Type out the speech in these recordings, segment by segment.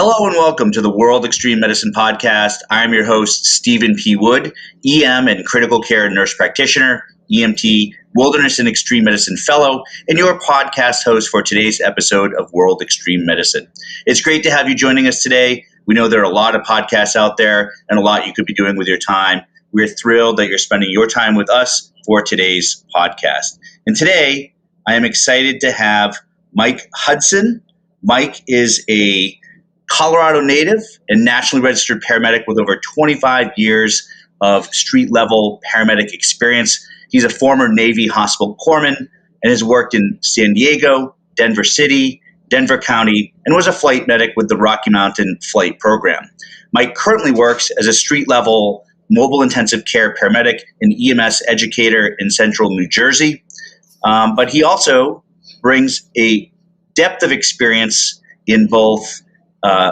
Hello and welcome to the World Extreme Medicine Podcast. I'm your host, Stephen P. Wood, EM and Critical Care Nurse Practitioner, EMT, Wilderness and Extreme Medicine Fellow, and your podcast host for today's episode of World Extreme Medicine. It's great to have you joining us today. We know there are a lot of podcasts out there and a lot you could be doing with your time. We're thrilled that you're spending your time with us for today's podcast. And today, I am excited to have Mike Hudson. Mike is a Colorado native and nationally registered paramedic with over 25 years of street-level paramedic experience. He's a former Navy Hospital Corpsman and has worked in San Diego, Denver City, Denver County, and was a flight medic with the Rocky Mountain Flight Program. Mike currently works as a street-level mobile intensive care paramedic and EMS educator in central New Jersey. But he also brings a depth of experience in both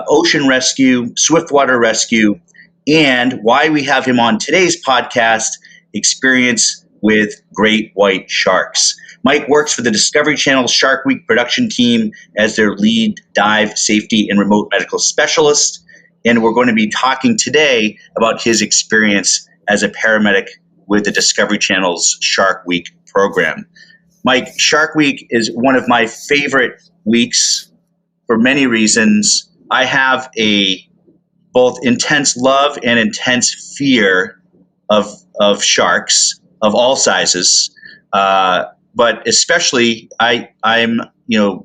ocean rescue, swiftwater rescue, and why we have him on today's podcast, experience with great white sharks. Mike works for the Discovery Channel Shark Week production team as their lead dive safety and remote medical specialist. And we're going to be talking today about his experience as a paramedic with the Discovery Channel's Shark Week program. Mike, Shark Week is one of my favorite weeks for many reasons. I have a both intense love and intense fear of sharks of all sizes, but especially I'm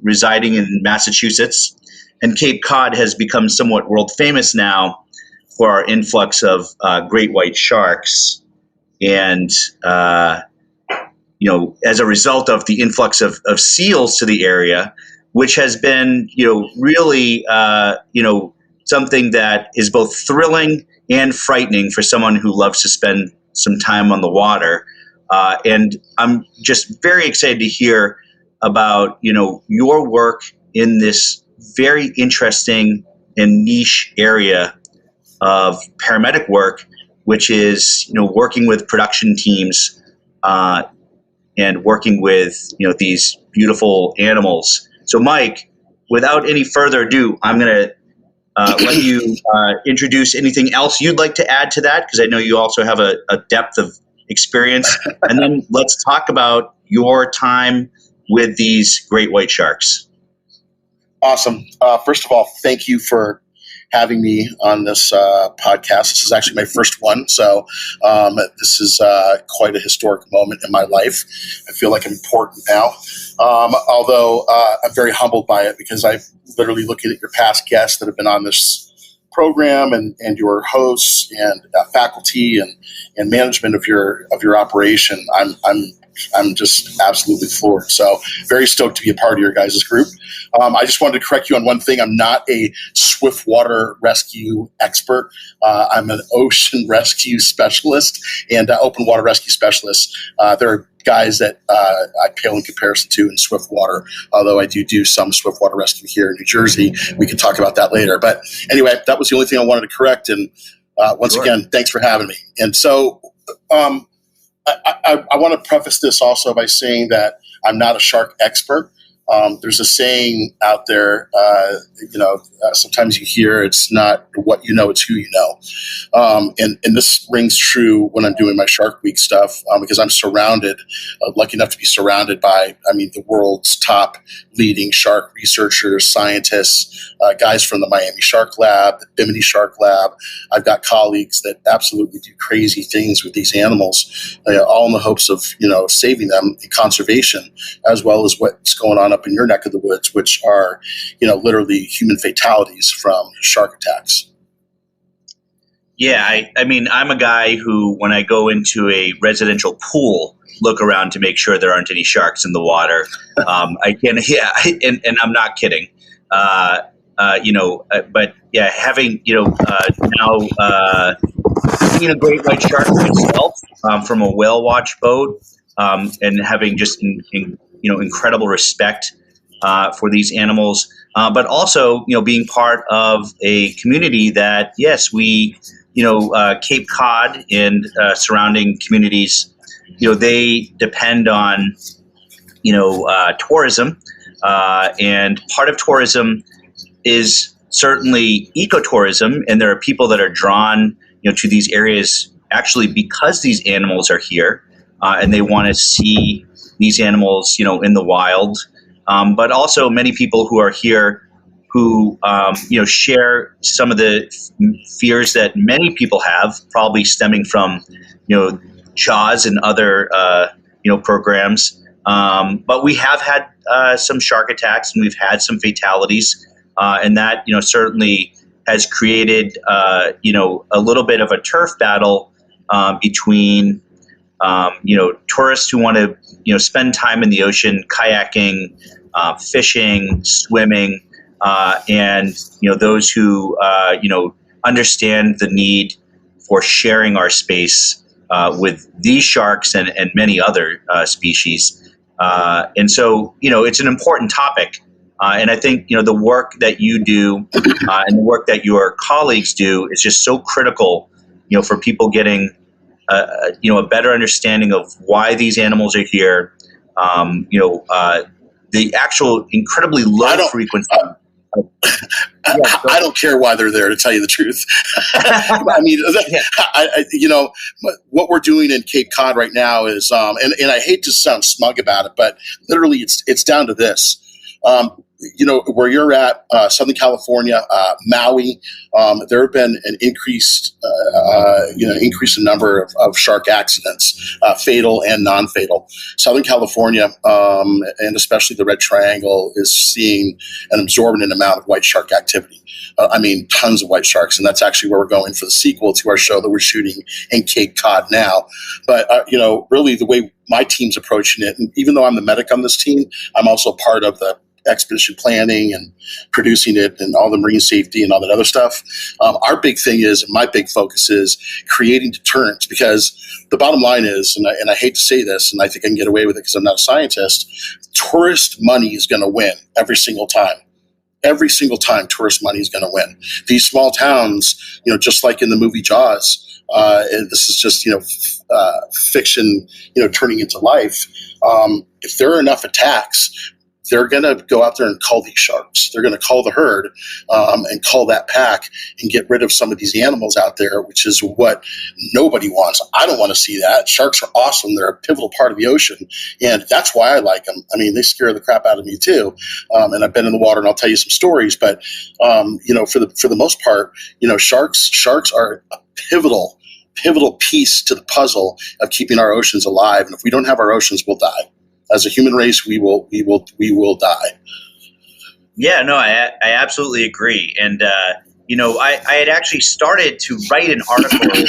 residing in Massachusetts, and Cape Cod has become somewhat world famous now for our influx of great white sharks, and as a result of the influx of seals to the area, which has been, really, something that is both thrilling and frightening for someone who loves to spend some time on the water. And I'm just very excited to hear about, your work in this very interesting and niche area of paramedic work, which is, working with production teams and working with, these beautiful animals. So, Mike, without any further ado, I'm going to let you introduce anything else you'd like to add to that, because I know you also have a depth of experience. And then let's talk about your time with these great white sharks. Awesome. First of all, thank you for having me on this podcast. This is actually my first one, so this is quite a historic moment in my life. I feel like I'm important now, although I'm very humbled by it, because I'm literally looking at your past guests that have been on this program and your hosts and faculty and management of your operation. I'm just absolutely floored. So very stoked to be a part of your guys' group. I just wanted to correct you on one thing. I'm not a swiftwater rescue expert. I'm an ocean rescue specialist and open water rescue specialist. There are guys that I pale in comparison to in swiftwater, although I do some swiftwater rescue here in New Jersey. We can talk about that later. But anyway, that was the only thing I wanted to correct. And once again, thanks for having me. And so I want to preface this also by saying that I'm not a shark expert. There's a saying out there, sometimes you hear it's not what you know, it's who you know. And this rings true when I'm doing my Shark Week stuff, because I'm surrounded, lucky enough to be surrounded by, the world's top leading shark researchers, scientists, guys from the Miami Shark Lab, the Bimini Shark Lab. I've got colleagues that absolutely do crazy things with these animals, all in the hopes of, saving them in conservation, as well as what's going on up in your neck of the woods, which are, literally human fatalities from shark attacks. Yeah, I'm a guy who, when I go into a residential pool, look around to make sure there aren't any sharks in the water. And I'm not kidding. But yeah, having, now being a great white shark myself from a whale watch boat, and having just incredible respect for these animals, but also being part of a community that, yes, we Cape Cod and surrounding communities, they depend on tourism, and part of tourism is certainly ecotourism, and there are people that are drawn, to these areas actually because these animals are here, and they want to see these animals, in the wild. But also many people who are here who, share some of the fears that many people have, probably stemming from, Jaws and other, programs. But we have had some shark attacks, and we've had some fatalities, and that, certainly has created, a little bit of a turf battle between, tourists who want to, spend time in the ocean, kayaking, fishing, swimming, and, those who, understand the need for sharing our space with these sharks and many other species. And so, it's an important topic. And I think, the work that you do and the work that your colleagues do is just so critical, for people getting, a better understanding of why these animals are here. The actual incredibly low frequency. I don't care why they're there, to tell you the truth. I mean, what we're doing in Cape Cod right now is, and I hate to sound smug about it, but literally it's down to this. Where you're at, Southern California, Maui, there have been an increase in number of shark accidents, fatal and non-fatal. Southern California, and especially the Red Triangle, is seeing an absorbent amount of white shark activity. Tons of white sharks, and that's actually where we're going for the sequel to our show that we're shooting in Cape Cod now. But, really the way my team's approaching it, and even though I'm the medic on this team, I'm also part of the expedition planning and producing it and all the marine safety and all that other stuff. Our big thing is, and my big focus is creating deterrence, because the bottom line is, and I hate to say this, and I think I can get away with it because I'm not a scientist, tourist money is going to win every single time. Every single time tourist money is going to win. These small towns, just like in the movie Jaws, and this is just, fiction, turning into life. If there are enough attacks, they're going to go out there and cull these sharks. They're going to cull the herd and cull that pack and get rid of some of these animals out there, which is what nobody wants. I don't want to see that. Sharks are awesome. They're a pivotal part of the ocean, and that's why I like them. They scare the crap out of me too. And I've been in the water, and I'll tell you some stories. But for the most part, sharks are a pivotal piece to the puzzle of keeping our oceans alive. And if we don't have our oceans, we'll die. As a human race, we will die. Yeah, no, I absolutely agree. And, I had actually started to write an article a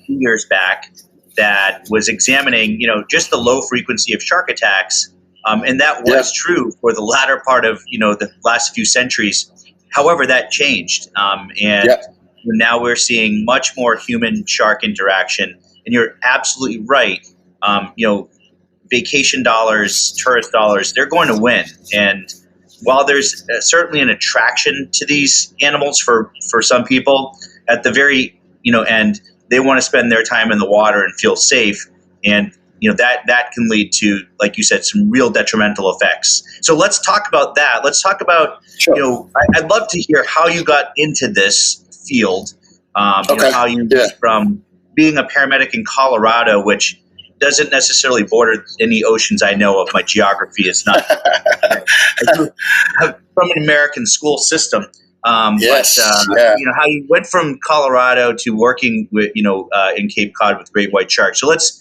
few years back that was examining, just the low frequency of shark attacks. And that was true for the latter part of, the last few centuries. However, that changed. Now we're seeing much more human shark interaction. And you're absolutely right. Vacation dollars, tourist dollars, they're going to win. And while there's certainly an attraction to these animals for some people, at the very end, they want to spend their time in the water and feel safe. And that can lead to, like you said, some real detrimental effects. So let's talk about that. Let's talk about, I'd love to hear how you got into this field. How you went from being a paramedic in Colorado, which doesn't necessarily border any oceans I know of. My geography is not from an American school system. But how you went from Colorado to working with, in Cape Cod with great white sharks. So let's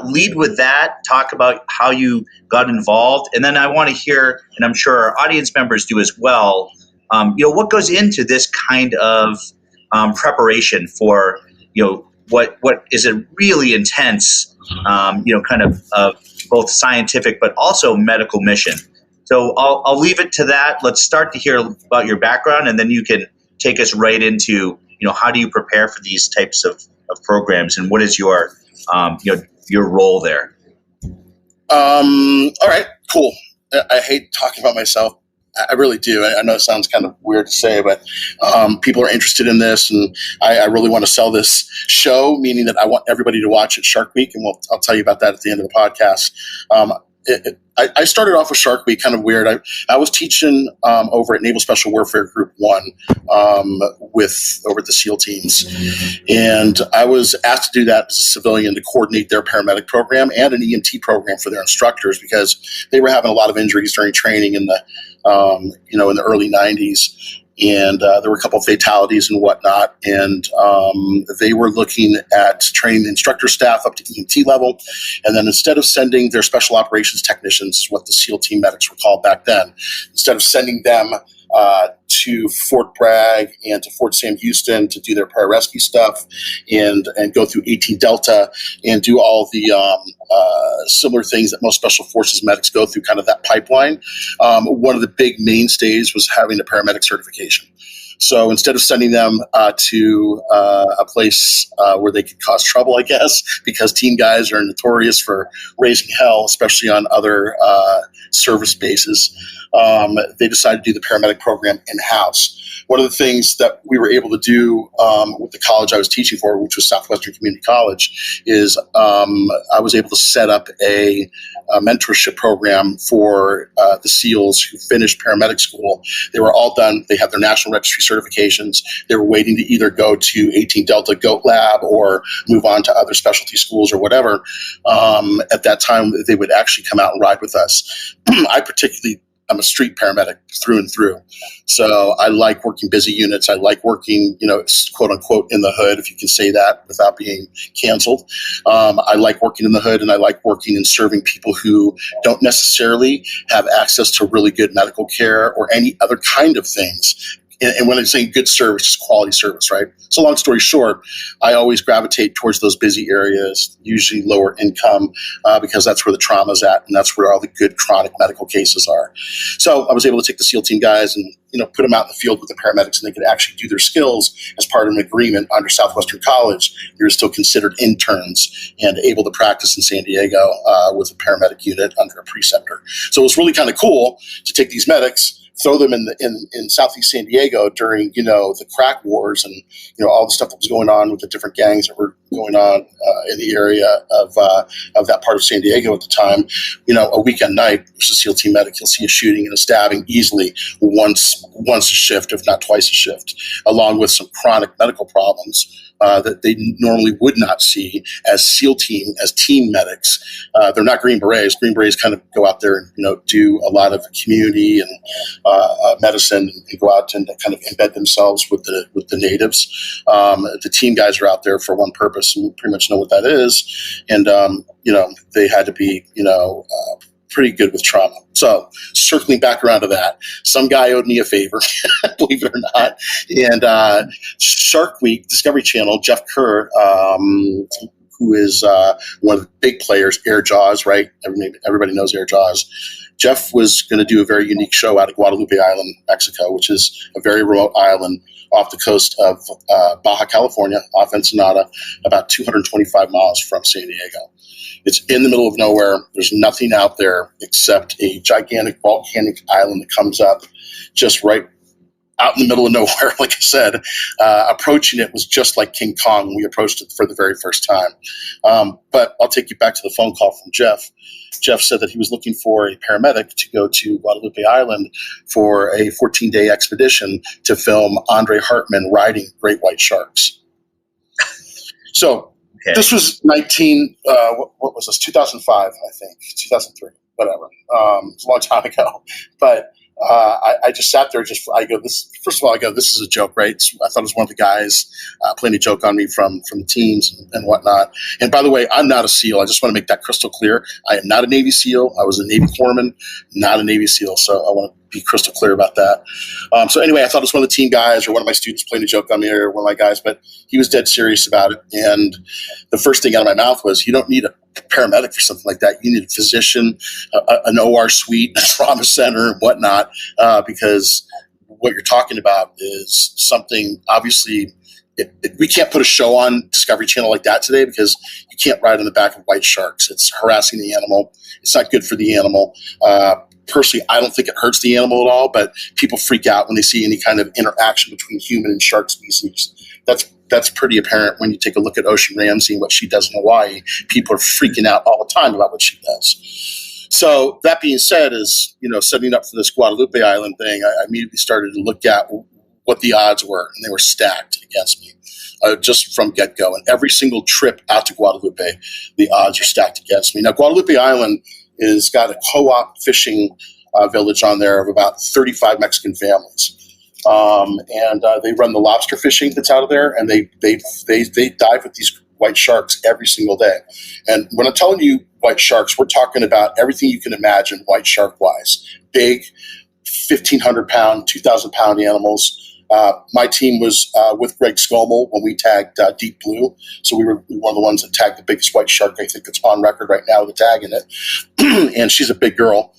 lead with that, talk about how you got involved. And then I want to hear, and I'm sure our audience members do as well, what goes into this kind of preparation for, what is a really intense, kind of both scientific but also medical mission. So I'll leave it to that. Let's start to hear about your background, and then you can take us right into, how do you prepare for these types of programs, and what is your role there? All right, cool. I hate talking about myself. I really do. I know it sounds kind of weird to say, but people are interested in this, and I really want to sell this show, meaning that I want everybody to watch it Shark Week, and I'll tell you about that at the end of the podcast. I started off with Shark Week kind of weird. I was teaching over at Naval Special Warfare Group 1 over at the SEAL teams. And I was asked to do that as a civilian to coordinate their paramedic program and an EMT program for their instructors because they were having a lot of injuries during training in the in the early 90s. And there were a couple of fatalities and whatnot. And they were looking at training the instructor staff up to EMT level. And then instead of sending their special operations technicians, is what the SEAL team medics were called back then, instead of sending them to Fort Bragg and to Fort Sam Houston to do their pararescue stuff and go through 18 Delta and do all the similar things that most special forces medics go through, kind of that pipeline. One of the big mainstays was having a paramedic certification. So instead of sending them to a place where they could cause trouble, I guess, because team guys are notorious for raising hell, especially on other service bases, they decided to do the paramedic program in-house. One of the things that we were able to do with the college I was teaching for, which was Southwestern Community College, is I was able to set up a mentorship program for the SEALs who finished paramedic school. They were all done. They had their national registry certifications. They were waiting to either go to 18 Delta GOAT Lab or move on to other specialty schools or whatever. At that time, they would actually come out and ride with us. I'm a street paramedic through and through. So I like working busy units. I like working, quote unquote, in the hood, if you can say that without being canceled. I like working in the hood, and I like working and serving people who don't necessarily have access to really good medical care or any other kind of things. And when I'm saying good service, it's quality service, right? So long story short, I always gravitate towards those busy areas, usually lower income, because that's where the trauma's at, and that's where all the good chronic medical cases are. So I was able to take the SEAL team guys and put them out in the field with the paramedics, and they could actually do their skills as part of an agreement under Southwestern College. They were still considered interns and able to practice in San Diego with a paramedic unit under a preceptor. So it was really kind of cool to take these medics, throw them in Southeast San Diego during, the crack wars and, all the stuff that was going on with the different gangs that were going on in the area of that part of San Diego at the time. A weekend night, there's a SEAL team medic, you'll see a shooting and a stabbing easily once a shift, if not twice a shift, along with some chronic medical problems that they normally would not see as SEAL team, as team medics. They're not Green Berets. Green Berets kind of go out there and, do a lot of community and medicine and go out and kind of embed themselves with the natives. The team guys are out there for one purpose, and we pretty much know what that is. And, they had to be, pretty good with trauma. So circling back around to that, some guy owed me a favor, believe it or not. And Shark Week, Discovery Channel, Jeff Kerr, who is one of the big players, Air Jaws, right? Everybody knows Air Jaws. Jeff was going to do a very unique show out of Guadalupe Island, Mexico, which is a very remote island off the coast of Baja California, off Ensenada, about 225 miles from San Diego. It's in the middle of nowhere. There's nothing out there except a gigantic volcanic island that comes up just right out in the middle of nowhere. Like I said, approaching it was just like King Kong when we approached it for the very first time. But I'll take you back to the phone call from Jeff. Jeff said that he was looking for a paramedic to go to Guadalupe Island for a 14-day expedition to film Andre Hartman riding great white sharks. So okay. This was what was this, 2005, I think, 2003, whatever. It was a long time ago. But I just sat there. This is a joke, right? I thought it was one of the guys playing a joke on me from the teams and whatnot. And by the way, I'm not a SEAL. I just want to make that crystal clear. I am not a Navy SEAL. I was a Navy corpsman, not a Navy SEAL. So I want to be crystal clear about that. So anyway, I thought it was one of the team guys or one of my students playing a joke on me or one of my guys, but he was dead serious about it. And the first thing out of my mouth was, you don't need a paramedic for something like that. You need a physician, an OR suite, a trauma center and whatnot, because what you're talking about is something, obviously, we can't put a show on Discovery Channel like that today because you can't ride on the back of white sharks. It's harassing the animal. It's not good for the animal. Personally, I don't think it hurts the animal at all, but people freak out when they see any kind of interaction between human and shark species. That's pretty apparent when you take a look at Ocean Ramsey and what she does in Hawaii. People are freaking out all the time about what she does. So that being said, is setting up for this Guadalupe Island thing, I immediately started to look at what the odds were, and they were stacked against me just from get-go. And every single trip out to Guadalupe, the odds are stacked against me. Now, Guadalupe Island is got a co-op fishing village on there of about 35 Mexican families. And they run the lobster fishing that's out of there, and they dive with these white sharks every single day. And when I'm telling you white sharks, we're talking about everything you can imagine white shark wise. Big, 1,500 pound, 2,000 pound animals. My team was with Greg Scommel when we tagged Deep Blue. So we were one of the ones that tagged the biggest white shark, I think, that's on record right now with a tag in it. And she's a big girl.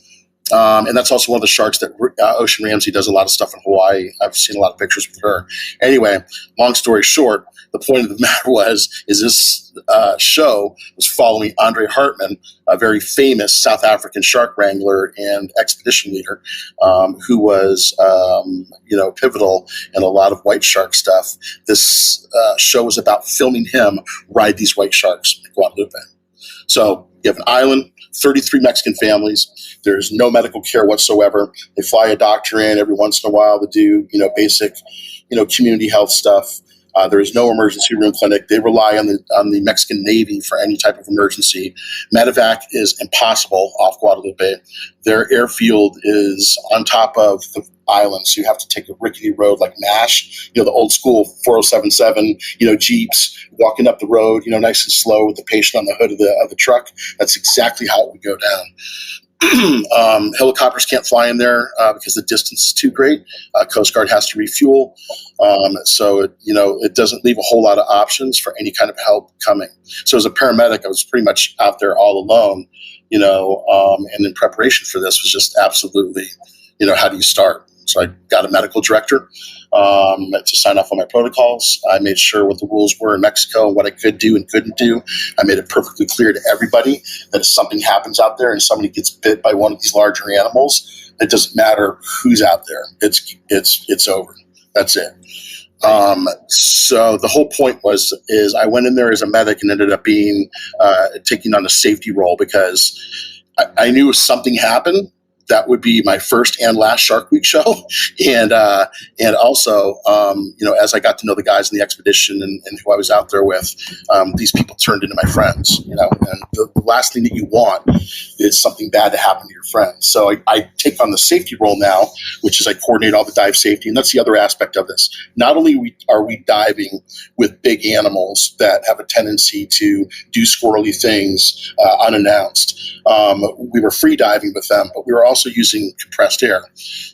And that's also one of the sharks that Ocean Ramsey does a lot of stuff in Hawaii. I've seen a lot of pictures with her. Anyway, long story short, the point of the matter is this show was following Andre Hartman, a very famous South African shark wrangler and expedition leader, who was pivotal in a lot of white shark stuff. This show was about filming him ride these white sharks in Guadalupe. So you have an island, 33 Mexican families. There's no medical care whatsoever. They fly a doctor in every once in a while to do, basic, community health stuff. There is no emergency room clinic. They rely on the Mexican Navy for any type of emergency. Medevac is impossible off Guadalupe. Their airfield is on top of the island, so you have to take a rickety road like MASH, the old school 4077, Jeeps walking up the road, nice and slow with the patient on the hood of the truck. That's exactly how it would go down. Helicopters can't fly in there because the distance is too great. Coast Guard has to refuel. So it doesn't leave a whole lot of options for any kind of help coming. So as a paramedic, I was pretty much out there all alone, and in preparation for this was just absolutely, how do you start? So I got a medical director to sign off on my protocols. I made sure what the rules were in Mexico and what I could do and couldn't do. I made it perfectly clear to everybody that if something happens out there and somebody gets bit by one of these larger animals, it doesn't matter who's out there. It's over. That's it. So the whole point is I went in there as a medic and ended up being taking on a safety role because I knew if something happened, that would be my first and last Shark Week show. And also, as I got to know the guys in the expedition and who I was out there with, these people turned into my friends, and the last thing that you want is something bad to happen to your friends. So I take on the safety role now, which is I coordinate all the dive safety. And that's the other aspect of this. Not only are we diving with big animals that have a tendency to do squirrely things unannounced, we were free diving with them, but we were also using compressed air.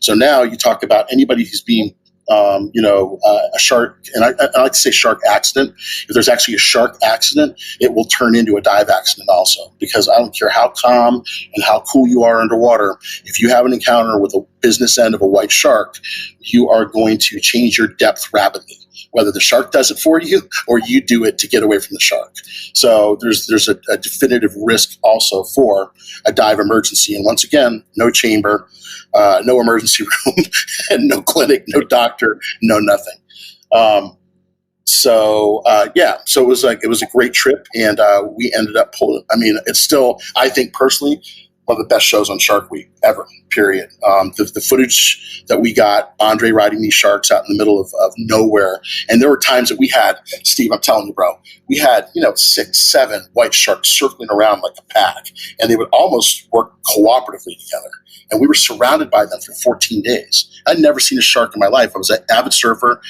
So now you talk about anybody who's being, a shark, and I like to say shark accident. If there's actually a shark accident, it will turn into a dive accident also, because I don't care how calm and how cool you are underwater. If you have an encounter with a business end of a white shark, you are going to change your depth rapidly, whether the shark does it for you or you do it to get away from the shark. So there's a definitive risk also for a dive emergency. And once again, no chamber, no emergency room, and no clinic, no doctor, no nothing. So it was a great trip, and we ended up pulling. I mean, it's still, I think personally, one of the best shows on Shark Week ever, period. The footage that we got, Andre riding these sharks out in the middle of nowhere. And there were times that we had, Steve, I'm telling you, bro, we had, 6, 7 white sharks circling around like a pack. And they would almost work cooperatively together. And we were surrounded by them for 14 days. I'd never seen a shark in my life. I was an avid surfer,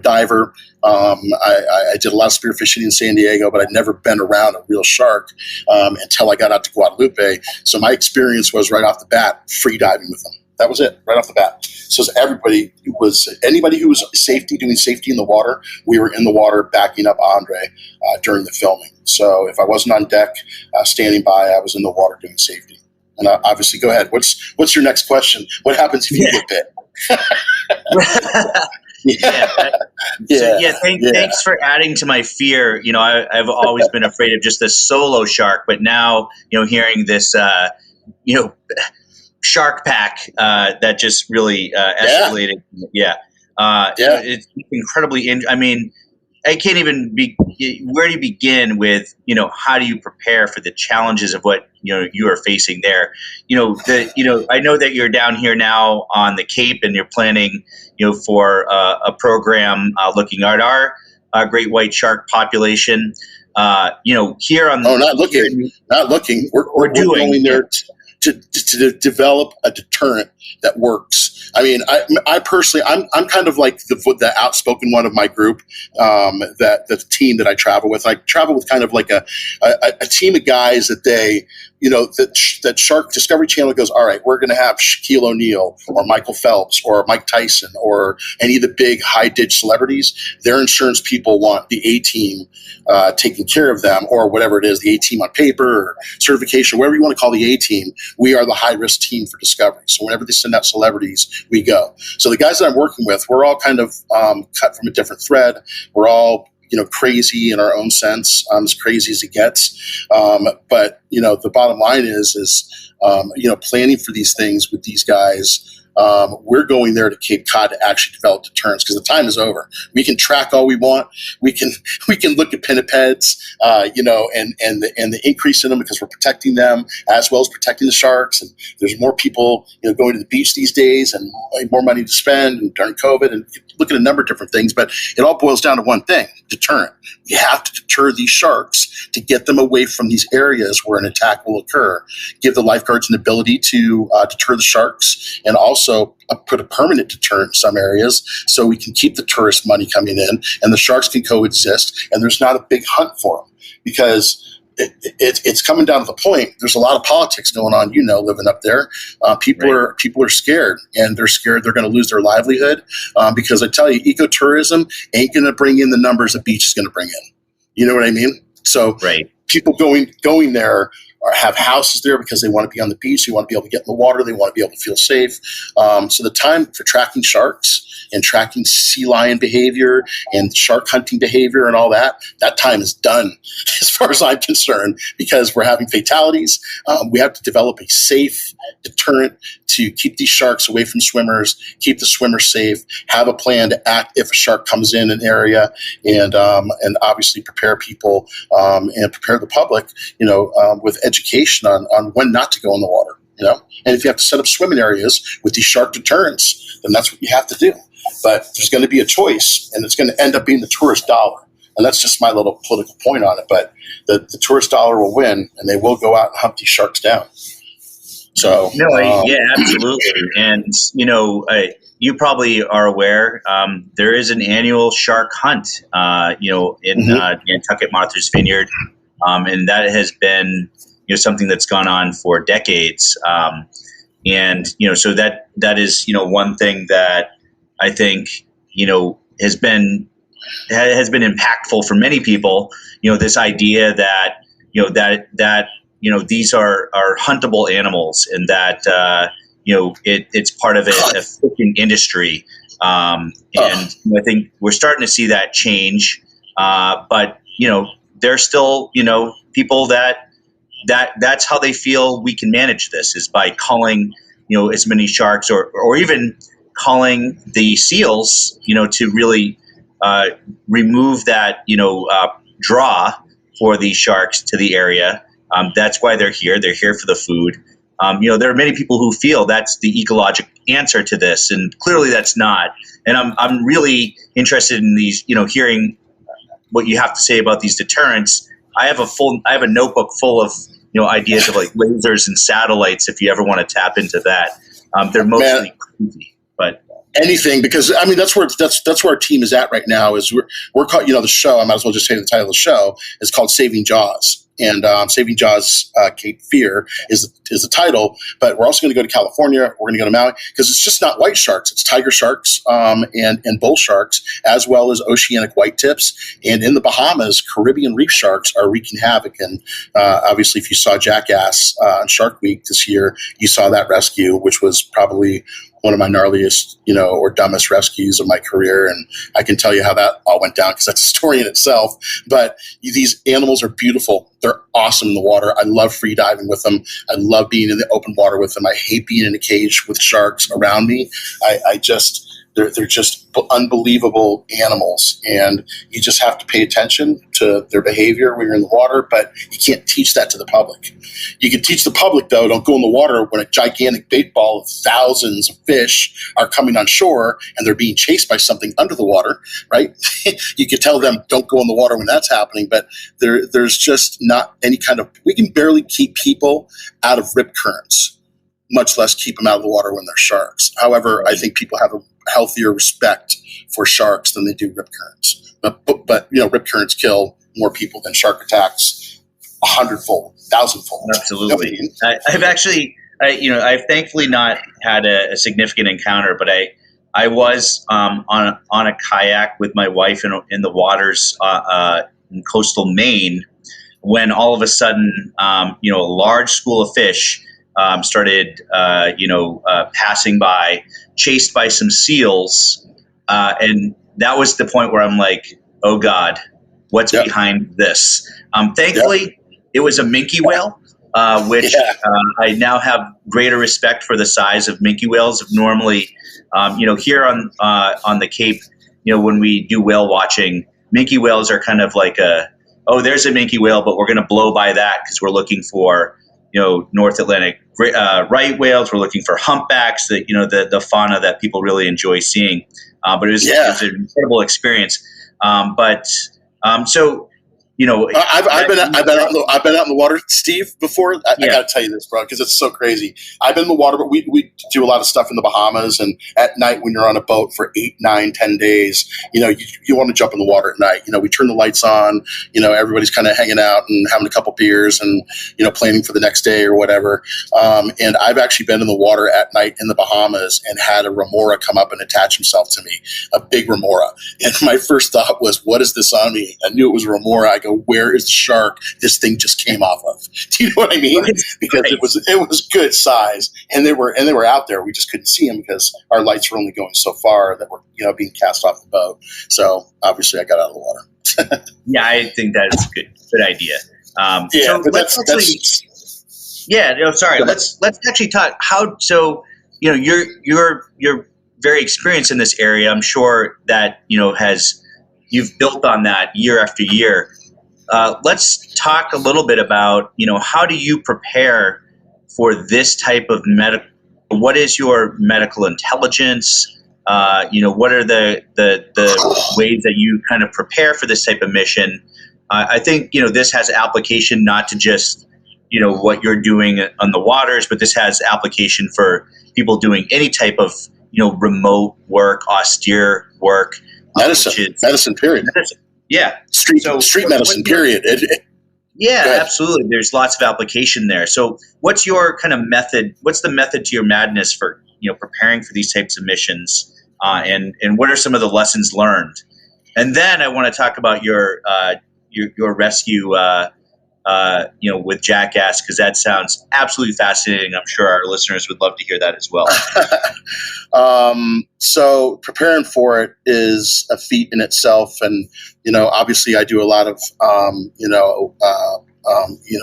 diver. I did a lot of spearfishing in San Diego, but I'd never been around a real shark until I got out to Guadalupe. So my experience was right off the bat, free diving with them. That was it, right off the bat. So anybody who was doing safety in the water, we were in the water backing up Andre during the filming. So if I wasn't on deck standing by, I was in the water doing safety. And obviously, go ahead. What's your next question? What happens if you get bit? Thanks for adding to my fear. I've always been afraid of just the solo shark, but now, hearing this, shark pack that just really escalated. It's incredibly. I can't even where do you begin with, how do you prepare for the challenges of what, you are facing there? I know that you're down here now on the Cape and you're planning, for a program looking at our great white shark population. Here on not looking. We're going there to develop a deterrent that works. I mean, I personally, I'm kind of like the outspoken one of my group, that the team that I travel with. I travel with kind of like a team of guys that that Shark Discovery Channel goes, all right, we're going to have Shaquille O'Neal or Michael Phelps or Mike Tyson or any of the big high ditch celebrities. Their insurance people want the A team taking care of them, or whatever it is, the A team on paper or certification, whatever you want to call the A team. We are the high risk team for Discovery. So whenever they send out celebrities, we go. So the guys that I'm working with, we're all kind of cut from a different thread. We're all crazy in our own sense, as crazy as it gets. But the bottom line is planning for these things with these guys. We're going there to Cape Cod to actually develop deterrence, because the time is over. We can track all we want. We can look at pinnipeds, and the increase in them, because we're protecting them as well as protecting the sharks. And there's more people going to the beach these days, and more money to spend, and during COVID, and look at a number of different things. But it all boils down to one thing: deterrent. We have to deter these sharks to get them away from these areas where an attack will occur. Give the lifeguards an ability to deter the sharks, and also put a permanent deterrent in some areas, so we can keep the tourist money coming in and the sharks can coexist, and there's not a big hunt for them, because it's coming down to the point. There's a lot of politics going on, living up there. People are scared, and they're scared they're going to lose their livelihood, because I tell you, ecotourism ain't going to bring in the numbers a beach is going to bring in. You know what I mean? So people going there have houses there because they want to be on the beach. They want to be able to get in the water. They want to be able to feel safe. So the time for tracking sharks and tracking sea lion behavior and shark hunting behavior and all that time is done as far as I'm concerned, because we're having fatalities. We have to develop a safe deterrent to keep these sharks away from swimmers, keep the swimmers safe, have a plan to act if a shark comes in an area, and obviously prepare people and prepare the public, with education on when not to go in the water, And if you have to set up swimming areas with these shark deterrents, then that's what you have to do. But there's going to be a choice, and it's going to end up being the tourist dollar. And that's just my little political point on it. But the tourist dollar will win, and they will go out and hunt these sharks down. So yeah, absolutely. And you probably are aware, there is an annual shark hunt, in Nantucket Martha's Vineyard, and that has been something that's gone on for decades. So that is one thing that I think has been impactful for many people. This idea that these are huntable animals, and that it's part of a fishing industry. And I think we're starting to see that change. But there's still people that's how they feel we can manage this, is by culling as many sharks, or even culling the seals, to really remove that draw for these sharks to the area. That's why they're here. They're here for the food. There are many people who feel that's the ecologic answer to this, and clearly that's not. And I'm really interested in these, hearing what you have to say about these deterrents. I have a notebook full of ideas of like lasers and satellites, if you ever want to tap into that. They're mostly crazy, but anything, because I mean that's where our team is at right now. Is we're called, the show, I might as well just say the title of the show is called Saving Jaws. And Saving Jaws, Cape Fear is the title, but we're also going to go to California. We're going to go to Maui, because it's just not white sharks; it's tiger sharks and bull sharks, as well as oceanic white tips. And in the Bahamas, Caribbean reef sharks are wreaking havoc. And obviously, if you saw Jackass on Shark Week this year, you saw that rescue, which was probably one of my gnarliest, or dumbest rescues of my career. And I can tell you how that all went down, because that's a story in itself. But these animals are beautiful. They're awesome in the water. I love free diving with them. I love being in the open water with them. I hate being in a cage with sharks around me. They're just unbelievable animals, and you just have to pay attention to their behavior when you're in the water, but you can't teach that to the public. You can teach the public, though, don't go in the water when a gigantic bait ball of thousands of fish are coming on shore and they're being chased by something under the water, right? You could tell them, don't go in the water when that's happening, but there's just not any kind of, we can barely keep people out of rip currents, much less keep them out of the water when they're sharks. However, I think people have a healthier respect for sharks than they do rip currents. But rip currents kill more people than shark attacks 100-fold, 1,000-fold. Absolutely. I've thankfully not had a significant encounter, but I was on a kayak with my wife in the waters in coastal Maine when all of a sudden, a large school of fish started, passing by, chased by some seals. And that was the point where I'm like, oh God, what's behind this? Thankfully, it was a minke whale, which I now have greater respect for the size of minke whales. Normally, here on the Cape, when we do whale watching, minke whales are kind of like there's a minke whale, but we're going to blow by that because we're looking for, North Atlantic right whales. We're looking for humpbacks, the fauna that people really enjoy seeing. But it was an incredible experience. I've been out in the water, Steve, before. I got to tell you this, bro, because it's so crazy. I've been in the water, but we do a lot of stuff in the Bahamas, and at night when you're on a boat for 8, 9, 10 days, you want to jump in the water at night. We turn the lights on. Everybody's kind of hanging out and having a couple beers and planning for the next day or whatever. And I've actually been in the water at night in the Bahamas and had a remora come up and attach himself to me, a big remora. And my first thought was, what is this on me? I knew it was a remora. I go, where is the shark this thing just came off of? Do you know what I mean? Because it was good size, and they were out there. We just couldn't see them because our lights were only going so far that were being cast off the boat. So obviously, I got out of the water. Yeah, I think that's a good idea. Let's actually talk how. So you're very experienced in this area. I'm sure that you've built on that year after year. Let's talk a little bit about, how do you prepare for this type of medical? What is your medical intelligence? What are the ways that you kind of prepare for this type of mission? I think, this has application not to just, what you're doing on the waters, but this has application for people doing any type of, remote work, austere work. Medicine, period. Medicine. Yeah. Street medicine, period. Absolutely. There's lots of application there. So what's your kind of method? What's the method to your madness for, preparing for these types of missions? And what are some of the lessons learned? And then I want to talk about your rescue, with Jackass, because that sounds absolutely fascinating. I'm sure our listeners would love to hear that as well. So preparing for it is a feat in itself. And, obviously I do a lot of,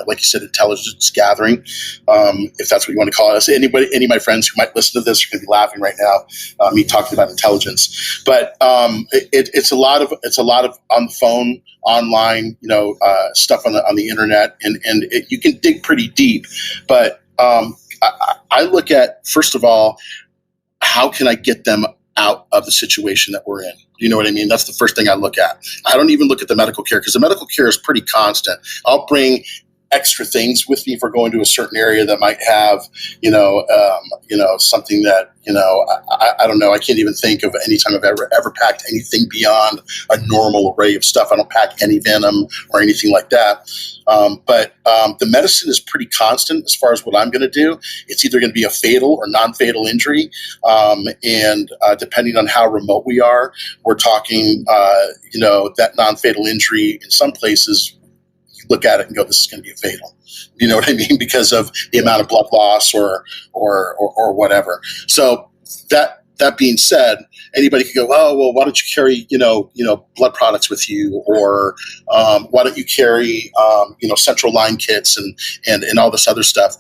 like you said, intelligence gathering, if that's what you want to call it. Any of my friends who might listen to this are going to be laughing right now, me talking about intelligence. But it's a lot of on the phone, online, stuff on the internet, and you can dig pretty deep. But I look at, first of all, how can I get them out of the situation that we're in? You know what I mean? That's the first thing I look at. I don't even look at the medical care, because the medical care is pretty constant. I'll bring extra things with me if we're going to a certain area that might have, something that, I don't know. I can't even think of any time I've ever packed anything beyond a normal array of stuff. I don't pack any venom or anything like that. But the medicine is pretty constant as far as what I'm going to do. It's either going to be a fatal or non-fatal injury. And depending on how remote we are, we're talking, that non-fatal injury in some places, look at it and go, this is going to be a fatal. You know what I mean? Because of the amount of blood loss or whatever. So that that being said, anybody could go, oh, well, why don't you carry, blood products with you, or why don't you carry, central line kits and all this other stuff?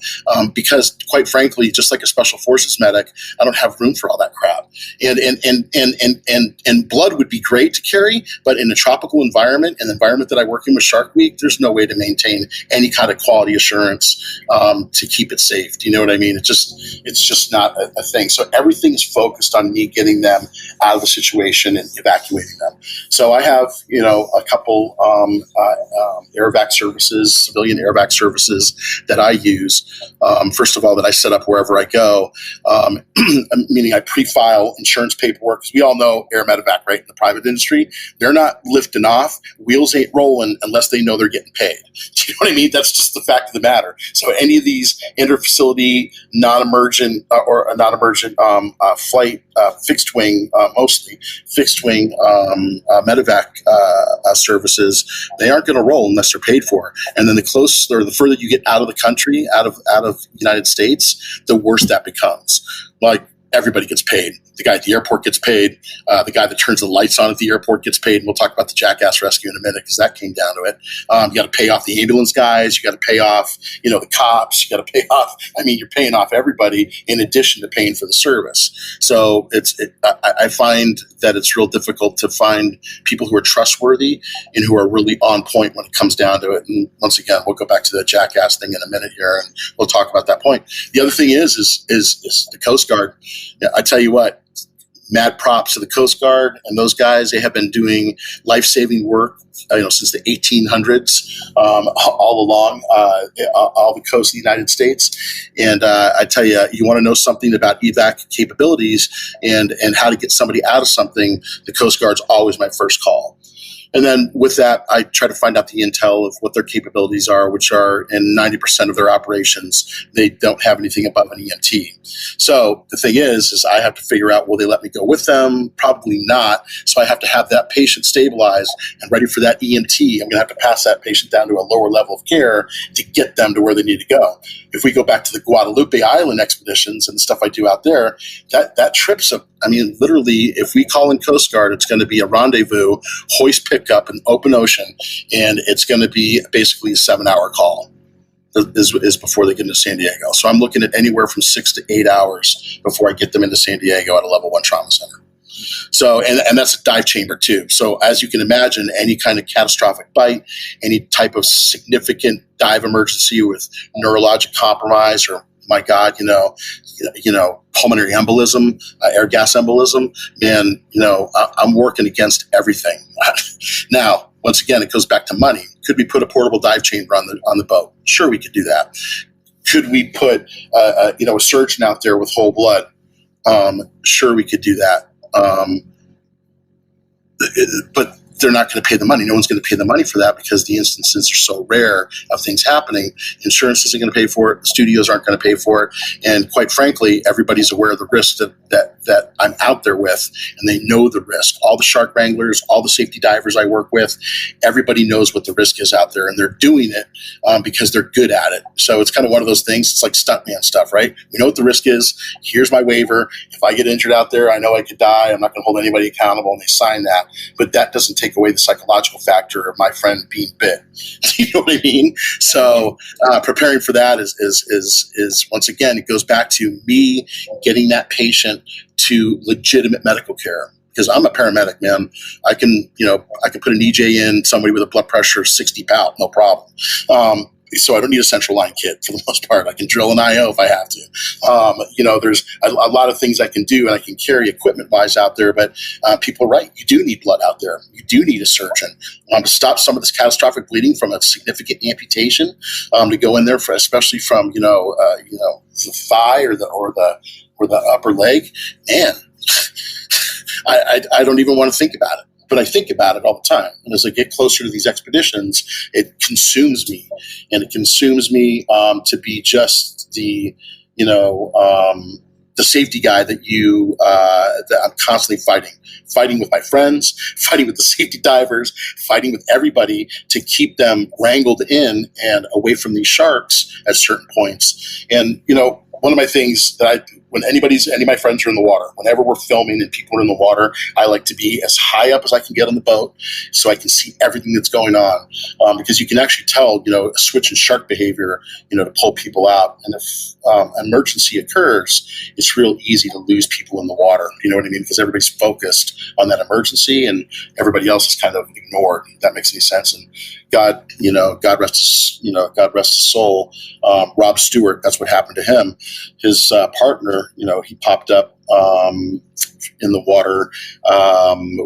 Because quite frankly, just like a special forces medic, I don't have room for all that crap. And blood would be great to carry, but in a tropical environment, an environment that I work in with Shark Week, there's no way to maintain any kind of quality assurance to keep it safe. Do you know what I mean? It's just not a thing. So everything is focused on me getting them out of the situation and evacuating them. So I have, a couple air-evac services, civilian air-evac services that I use. First of all, that I set up wherever I go, meaning I pre-file insurance paperwork. Because we all know air medevac, right? In the private industry, they're not lifting off. Wheels ain't rolling unless they know they're getting paid. Do you know what I mean? That's just the fact of the matter. So any of these inter-facility, non-emergent flight, fixed wing, mostly fixed wing medevac services, they aren't going to roll unless they're paid for. And then the further you get out of the country, out of the United States, the worse that becomes. Like, everybody gets paid. The guy at the airport gets paid. The guy that turns the lights on at the airport gets paid. And we'll talk about the jackass rescue in a minute, because that came down to it. You got to pay off the ambulance guys. You got to pay off, the cops. You got to pay off. You're paying off everybody in addition to paying for the service. So I find that it's real difficult to find people who are trustworthy and who are really on point when it comes down to it. And once again, we'll go back to the jackass thing in a minute here, and we'll talk about that point. The other thing is the Coast Guard. I tell you what, mad props to the Coast Guard and those guys. They have been doing life-saving work, since the 1800s, all along all the coast of the United States. And I tell you, you want to know something about evac capabilities and how to get somebody out of something, the Coast Guard's always my first call. And then with that, I try to find out the intel of what their capabilities are, which are in 90% of their operations, they don't have anything above an EMT. So the thing is I have to figure out, will they let me go with them? Probably not. So I have to have that patient stabilized and ready for that EMT. I'm going to have to pass that patient down to a lower level of care to get them to where they need to go. If we go back to the Guadalupe Island expeditions and the stuff I do out there, that trip's literally, if we call in Coast Guard, it's going to be a rendezvous, hoist pickup in open ocean, and it's going to be basically a 7-hour call is before they get into San Diego. So I'm looking at anywhere from 6 to 8 hours before I get them into San Diego at a level 1 trauma center. So, and that's a dive chamber too. So as you can imagine, any kind of catastrophic bite, any type of significant dive emergency with neurologic compromise, or my God, pulmonary embolism, air gas embolism, and I'm working against everything. Now, once again, it goes back to money. Could we put a portable dive chamber on the boat? Sure, we could do that. Could we put a surgeon out there with whole blood? Sure, we could do that. But they're not going to pay the money. No one's going to pay the money for that because the instances are so rare of things happening. Insurance isn't going to pay for it. The studios aren't going to pay for it. And quite frankly, everybody's aware of the risk that I'm out there with, and they know the risk. All the shark wranglers, all the safety divers I work with, everybody knows what the risk is out there, and they're doing it because they're good at it. So it's kind of one of those things. It's like stuntman stuff, right? We know what the risk is. Here's my waiver. If I get injured out there, I know I could die. I'm not going to hold anybody accountable, and they sign that. But that doesn't take away the psychological factor of my friend being bit. You know what I mean? So preparing for that is once again, it goes back to me getting that patient to legitimate medical care. Because I'm a paramedic, man. I can put an EJ in somebody with a blood pressure of 60 pound, no problem. So I don't need a central line kit for the most part. I can drill an IO if I have to. There's a lot of things I can do, and I can carry equipment-wise out there. But people are right. You do need blood out there. You do need a surgeon to stop some of this catastrophic bleeding from a significant amputation. To go in there for, especially from the thigh or the upper leg. Man, I don't even want to think about it. But I think about it all the time. And as I get closer to these expeditions, it consumes me. And it consumes me to be just the safety guy that I'm constantly fighting with my friends, fighting with the safety divers, fighting with everybody to keep them wrangled in and away from these sharks at certain points. And, one of my things that when any of my friends are in the water, whenever we're filming and people are in the water, I like to be as high up as I can get on the boat so I can see everything that's going on. Because you can actually tell, a switch in shark behavior, to pull people out. And if emergency occurs, it's real easy to lose people in the water. You know what I mean? Because everybody's focused on that emergency and everybody else is kind of ignored. If that makes any sense. And God rest his soul. Rob Stewart, that's what happened to him. His partner, he popped up in the water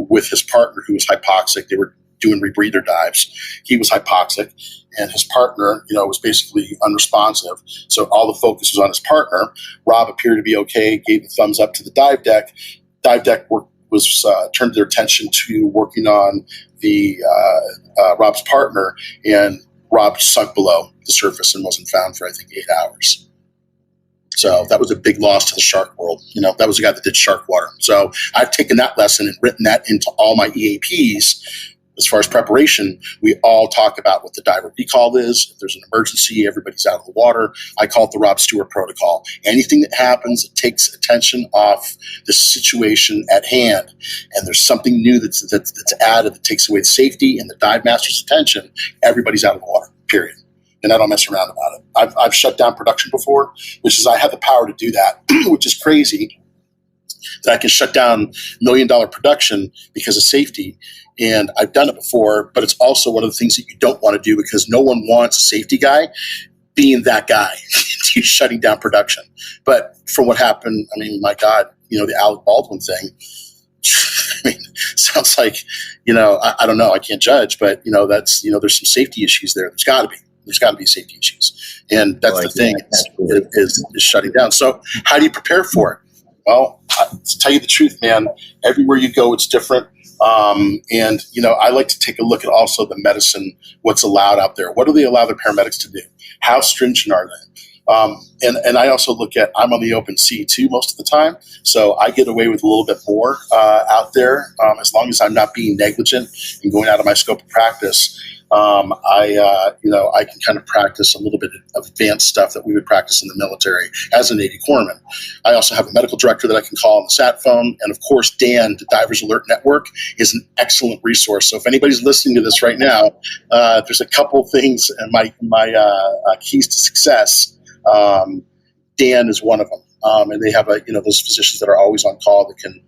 with his partner who was hypoxic. They were doing rebreather dives. He was hypoxic, and his partner, was basically unresponsive. So all the focus was on his partner. Rob appeared to be okay, gave the thumbs up to the dive deck. Dive deck was turned their attention to working on the Rob's partner, and Rob sunk below the surface and wasn't found for, I think, 8 hours. So that was a big loss to the shark world. That was the guy that did shark water. So I've taken that lesson and written that into all my EAPs. As far as preparation, we all talk about what the diver recall is. If there's an emergency, everybody's out of the water. I call it the Rob Stewart protocol. Anything that happens that takes attention off the situation at hand, and there's something new that's added that takes away the safety and the dive master's attention, everybody's out of the water, period. And I don't mess around about it. I've shut down production before, which is I have the power to do that, which is crazy. That I can shut down $1 million production because of safety. And I've done it before, but it's also one of the things that you don't want to do because no one wants a safety guy being that guy shutting down production. But from what happened, my God, the Alec Baldwin thing, sounds like, I don't know, I can't judge, but that's, there's some safety issues there. There's got to be safety issues. And that's the thing is shutting down. So how do you prepare for it? Well, to tell you the truth, man, everywhere you go, it's different. And I like to take a look at also the medicine, what's allowed out there. What do they allow their paramedics to do? How stringent are they? And I also look at, I'm on the open sea too most of the time. So I get away with a little bit more out there as long as I'm not being negligent and going out of my scope of practice. I can kind of practice a little bit of advanced stuff that we would practice in the military as a Navy corpsman. I also have a medical director that I can call on the sat phone. And of course, Dan, the Divers Alert Network, is an excellent resource. So if anybody's listening to this right now, there's a couple things in my keys to success. Dan is one of them. And they have those physicians that are always on call that can,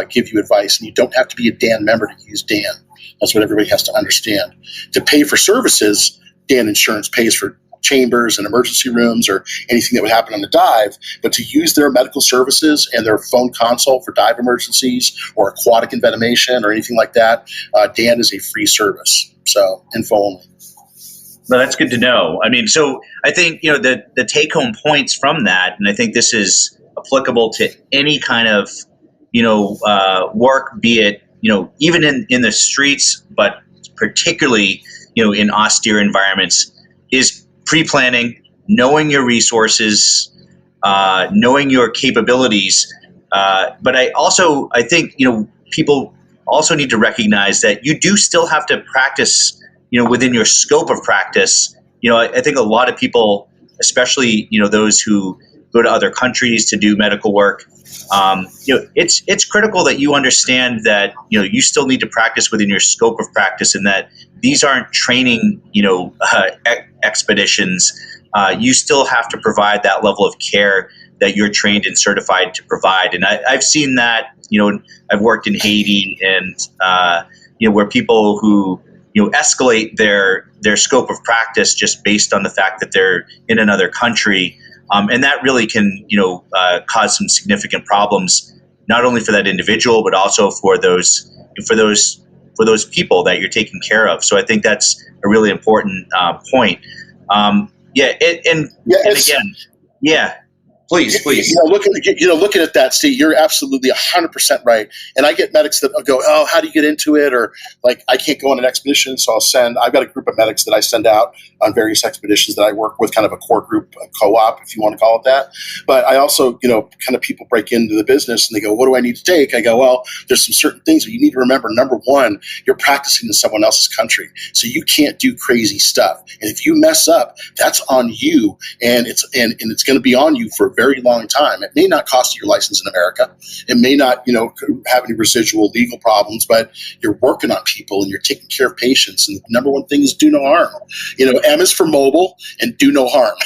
give you advice. And you don't have to be a Dan member to use Dan. That's what everybody has to understand. To pay for services, Dan Insurance pays for chambers and emergency rooms or anything that would happen on the dive. But to use their medical services and their phone consult for dive emergencies or aquatic envenomation or anything like that, Dan is a free service. So info only. Well, that's good to know. So I think, the take-home points from that, and I think this is applicable to any kind of, work, be it, even in the streets, but particularly, in austere environments, is pre-planning, knowing your resources, knowing your capabilities. But I think, people also need to recognize that you do still have to practice, within your scope of practice. I think a lot of people, especially, those who go to other countries to do medical work, it's critical that you understand that, you still need to practice within your scope of practice and that these aren't training, expeditions. You still have to provide that level of care that you're trained and certified to provide. And I've seen that, I've worked in Haiti and, where people who, escalate their scope of practice just based on the fact that they're in another country. And that really can, cause some significant problems, not only for that individual, but also for those people that you're taking care of. So I think that's a really important point. Please. Looking at that, Steve, you're absolutely 100% right. And I get medics that go, oh, how do you get into it? Or like, I can't go on an expedition, so I've got a group of medics that I send out on various expeditions that I work with, kind of a core group, a co-op, if you want to call it that. But I also, kind of people break into the business and they go, what do I need to take? I go, well, there's some certain things that you need to remember. Number one, you're practicing in someone else's country, so you can't do crazy stuff. And if you mess up, that's on you, and it's going to be on you for a very long time. It may not cost you your license in America. It may not, have any residual legal problems, but you're working on people and you're taking care of patients. And the number one thing is do no harm. M is for mobile and do no harm.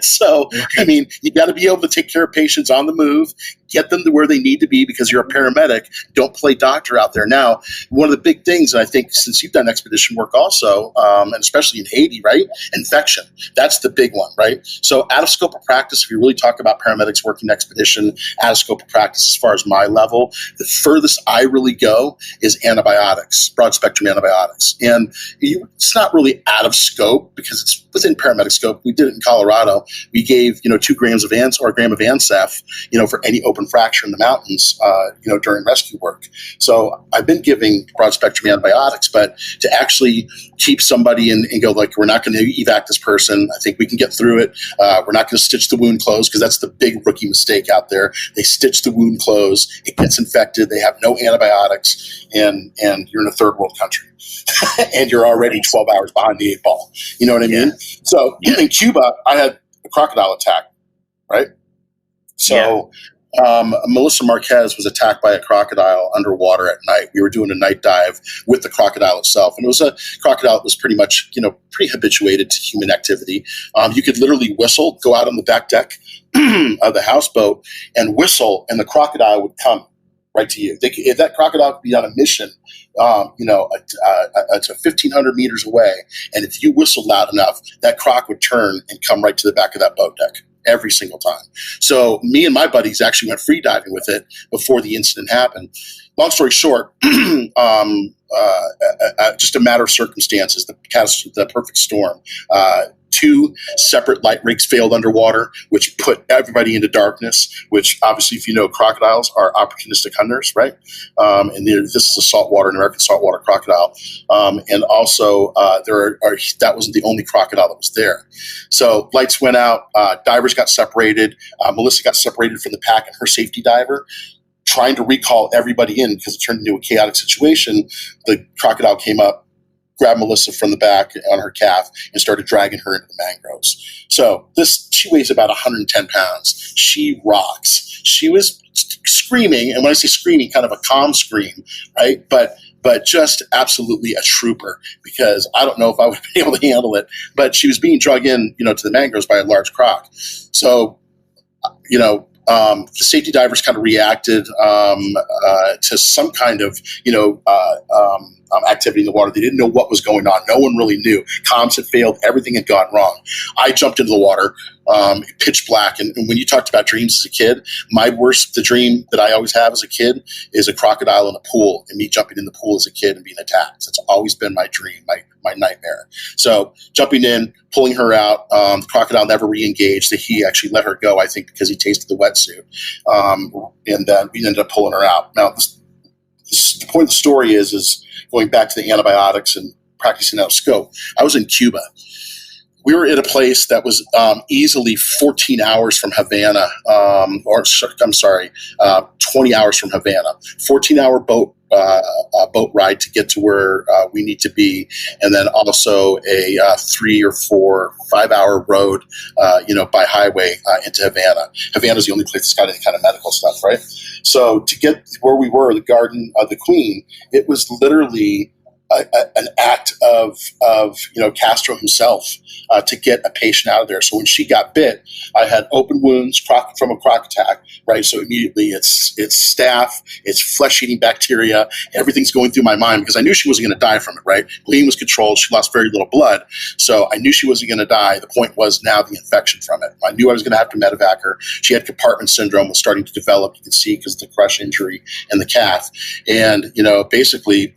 So, you got to be able to take care of patients on the move, get them to where they need to be because you're a paramedic. Don't play doctor out there. Now, one of the big things, and I think since you've done expedition work also, and especially in Haiti, right? Infection. That's the big one, right? So out of scope of practice, if you really talk about paramedics working expedition, out of scope of practice as far as my level, the furthest I really go is antibiotics, broad spectrum antibiotics. And it's not really out of scope because it's within paramedic scope. We did it in Colorado. We gave, 2 grams of or a gram of Ancef, for any open fracture in the mountains, during rescue work. So I've been giving broad spectrum antibiotics, but to actually keep somebody and go like, we're not going to evac this person. I think we can get through it. We're not going to stitch the wound closed because that's the big rookie mistake out there. They stitch the wound closed. It gets infected. They have no antibiotics and you're in a third world country and you're already 12 hours behind the 8 ball. You know what I mean? So in Cuba, I had a crocodile attack, right? So Melissa Marquez was attacked by a crocodile underwater at night. We were doing a night dive with the crocodile itself. And it was a crocodile that was pretty much, pretty habituated to human activity. You could literally whistle, go out on the back deck of the houseboat and whistle, and the crocodile would come right to you. If that crocodile could be on a mission, to 1,500 meters away, and if you whistled loud enough, that croc would turn and come right to the back of that boat deck. Every single time. So me and my buddies actually went free diving with it before the incident happened. Long story short, just a matter of circumstances, the perfect storm. 2 separate light rigs failed underwater, which put everybody into darkness, which obviously, if you know, crocodiles are opportunistic hunters, right? And this is an American saltwater crocodile. And also, that wasn't the only crocodile that was there. So lights went out, divers got separated. Melissa got separated from the pack and her safety diver. Trying to recall everybody in because it turned into a chaotic situation. The crocodile came up, grabbed Melissa from the back on her calf and started dragging her into the mangroves. So she weighs about 110 pounds. She rocks. She was screaming, and when I say screaming, kind of a calm scream, right? But just absolutely a trooper because I don't know if I would have been able to handle it. But she was being dragged in, to the mangroves by a large croc. So, the safety divers kind of reacted to some kind of, activity in the water. They didn't know what was going on. No one really knew. Comms had failed. Everything had gone wrong. I jumped into the water, pitch black. And when you talked about dreams as a kid, the dream that I always have as a kid is a crocodile in a pool and me jumping in the pool as a kid and being attacked. That's always been my dream, my nightmare. So jumping in, pulling her out, the crocodile never re-engaged. He actually let her go, I think, because he tasted the wetsuit. And then we ended up pulling her out. Now, the point of the story is going back to the antibiotics and practicing out of scope. I was in Cuba. We were at a place that was easily 14 hours from Havana, 20 hours from Havana. 14-hour boat ride to get to where we need to be, and then also a 3 or 4, 5-hour road, by highway into Havana. Havana's the only place that's got any kind of medical stuff, right? So to get where we were, the Garden of the Queen, it was literally an act of Castro himself to get a patient out of there. So when she got bit, I had open wounds from a croc attack, right? So immediately it's staph, it's flesh-eating bacteria, everything's going through my mind because I knew she wasn't going to die from it, right? Bleeding was controlled. She lost very little blood. So I knew she wasn't going to die. The point was now the infection from it. I knew I was going to have to medevac her. She had compartment syndrome was starting to develop. You can see because of the crush injury in the calf. And, basically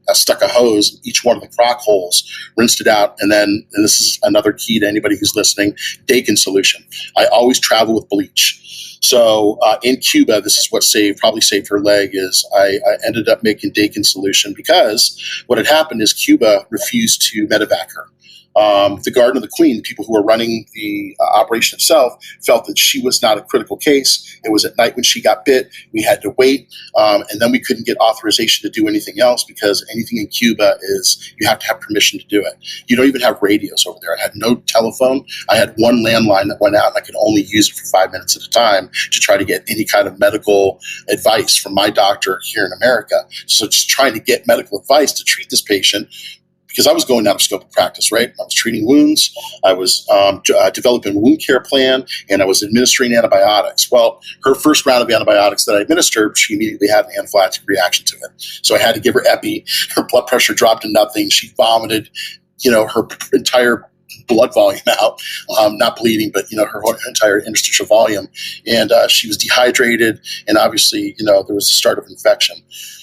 I stuck a hose in each one of the croc holes, rinsed it out, and this is another key to anybody who's listening, Dakin solution. I always travel with bleach. So in Cuba, this is what probably saved her leg is I ended up making Dakin solution because what had happened is Cuba refused to medevac her. The Guard and the Queen, the people who were running the operation itself, felt that she was not a critical case. It was at night when she got bit. We had to wait, and then we couldn't get authorization to do anything else because anything in Cuba is you have to have permission to do it. You don't even have radios over there. I had no telephone. I had one landline that went out, and I could only use it for 5 minutes at a time to try to get any kind of medical advice from my doctor here in America. So just trying to get medical advice to treat this patient, because I was going out of scope of practice, right? I was treating wounds, I was developing a wound care plan, and I was administering antibiotics. Well, her first round of antibiotics that I administered, she immediately had an anaphylactic reaction to it. So I had to give her epi. Her blood pressure dropped to nothing. She vomited, her entire blood volume out, not bleeding, but, her entire interstitial volume. And she was dehydrated, and obviously, there was the start of infection.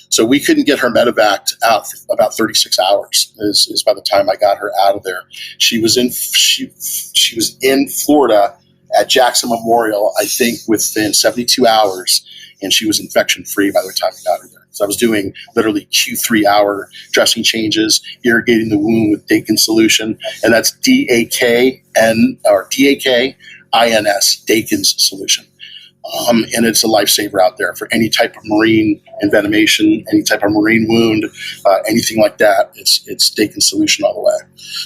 So we couldn't get her medevaced out for about 36 hours is by the time I got her out of there. She was in Florida at Jackson Memorial, I think within 72 hours, and she was infection free by the time we got her there. So I was doing literally Q3 hour dressing changes, irrigating the wound with Dakin solution, and that's D-A-K-N or D-A-K-I-N-S, Dakin's solution. And it's a lifesaver out there for any type of marine envenomation, any type of marine wound, anything like that. It's Dakin solution all the way.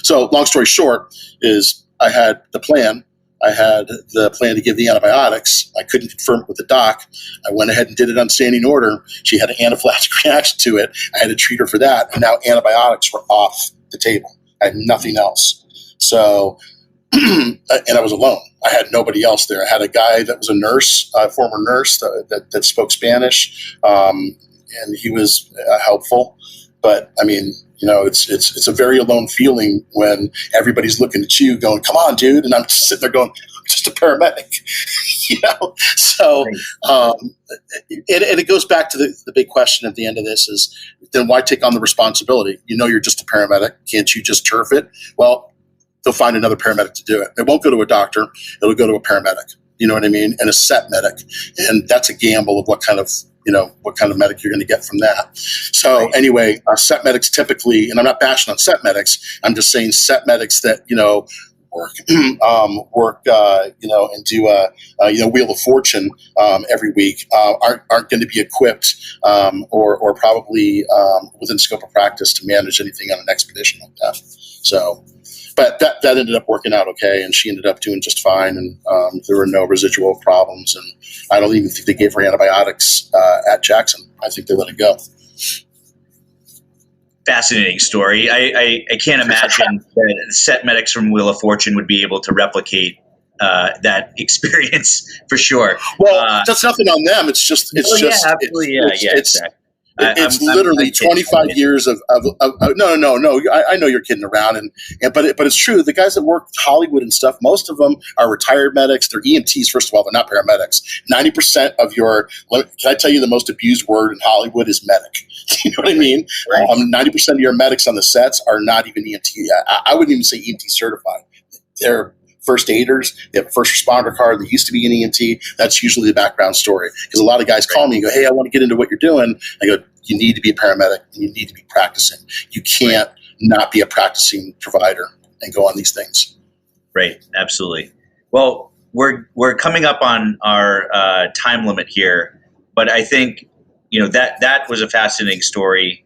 So long story short is I had the plan. I had the plan to give the antibiotics. I couldn't confirm it with the doc. I went ahead and did it on standing order. She had an anaphylactic reaction to it. I had to treat her for that. And now antibiotics were off the table. I had nothing else. So, and I was alone. I had nobody else there. I had a guy that was a nurse, a former nurse that spoke Spanish, and he was helpful. But I mean, it's a very alone feeling when everybody's looking at you, going, "Come on, dude," and I'm just sitting there going, "I'm just a paramedic," So, and it goes back to the big question at the end of this: is then why take on the responsibility? You're just a paramedic. Can't you just turf it? Well, they'll find another paramedic to do it. It won't go to a doctor. It'll go to a paramedic. You know what I mean? And a set medic. And that's a gamble of what kind of medic you're going to get from that. So anyway, set medics typically, and I'm not bashing on set medics. I'm just saying set medics that, work, and do Wheel of Fortune every week aren't going to be equipped or probably within scope of practice to manage anything on an expedition like that. So, but that ended up working out okay, and she ended up doing just fine, and there were no residual problems, and I don't even think they gave her antibiotics at Jackson. I think they let it go. Fascinating story. I can't imagine that set medics from Wheel of Fortune would be able to replicate that experience for sure. Well, that's nothing on them. It's just exactly. It's literally 25 years of no. I know you're kidding around, but it's true. The guys that work Hollywood and stuff, most of them are retired medics. They're EMTs, first of all. They're not paramedics. 90% of can I tell you the most abused word in Hollywood is medic? You know what I mean? Right. 90% of your medics on the sets are not even EMT. I wouldn't even say EMT certified. They're first aiders. They have a first responder card. They used to be an EMT. That's usually the background story. Because a lot of guys call me and go, "Hey, I want to get into what you're doing." I go, "You need to be a paramedic and you need to be practicing. You can't not be a practicing provider and go on these things." Right. Absolutely. Well, we're coming up on our time limit here, but I think that was a fascinating story.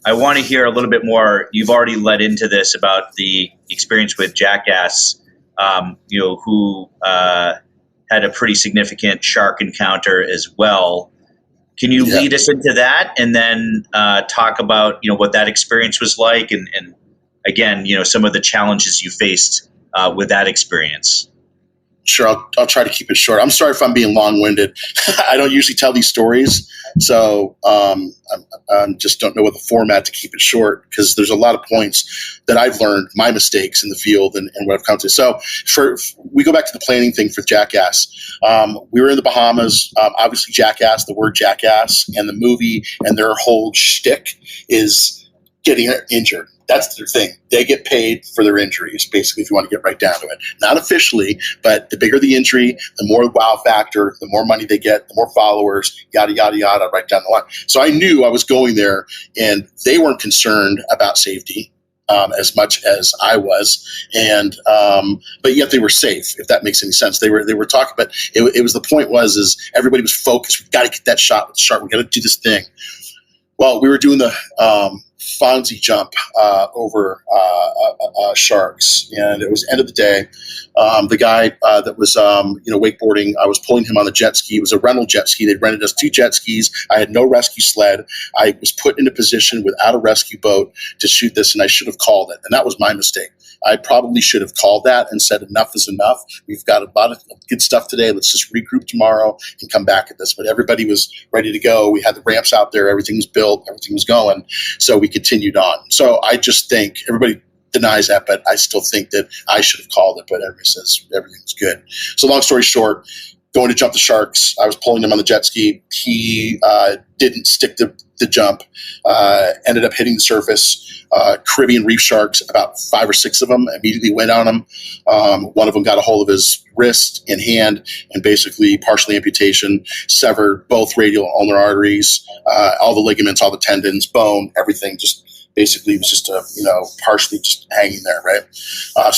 I want to hear a little bit more. You've already led into this about the experience with Jackass. Who had a pretty significant shark encounter as well. Can you lead us into that and then talk about, what that experience was like and again, some of the challenges you faced with that experience? Sure, I'll try to keep it short. I'm sorry if I'm being long-winded. I don't usually tell these stories, so I just don't know what the format to keep it short, because there's a lot of points that I've learned, my mistakes in the field and what I've come to. So we go back to the planning thing for Jackass. We were in the Bahamas. Obviously, Jackass, the word Jackass, and the movie and their whole shtick is getting injured. That's their thing. They get paid for their injuries, basically, if you want to get right down to it. Not officially, but the bigger the injury, the more wow factor, the more money they get, the more followers, yada, yada, yada, right down the line. So I knew I was going there, and they weren't concerned about safety. as much as I was, and but yet they were safe. If that makes any sense, they were talking, but it was the point is everybody was focused. We got to get that shot with the shark. We got to do this thing. Well, we were doing the Fonzie jump over sharks, and it was end of the day. The guy that was wakeboarding, I was pulling him on the jet ski. It was a rental jet ski. They'd rented us 2 jet skis. I had no rescue sled. I was put in a position without a rescue boat to shoot this, and I should have called it, and that was my mistake. I probably should have called that and said enough is enough. We've got a lot of good stuff today. Let's just regroup tomorrow and come back at this. But everybody was ready to go. We had the ramps out there. Everything was built. Everything was going. So we continued on. So I just think everybody denies that, but I still think that I should have called it. But everybody says everything's good. So long story short, going to jump the sharks, I was pulling him on the jet ski. He didn't stick the jump, ended up hitting the surface. Caribbean reef sharks, about 5 or 6 of them, immediately went on him. One of them got a hold of his wrist and hand and basically partially amputation, severed both radial and ulnar arteries, all the ligaments, all the tendons, bone, everything. Just basically it was just partially just hanging there, right? I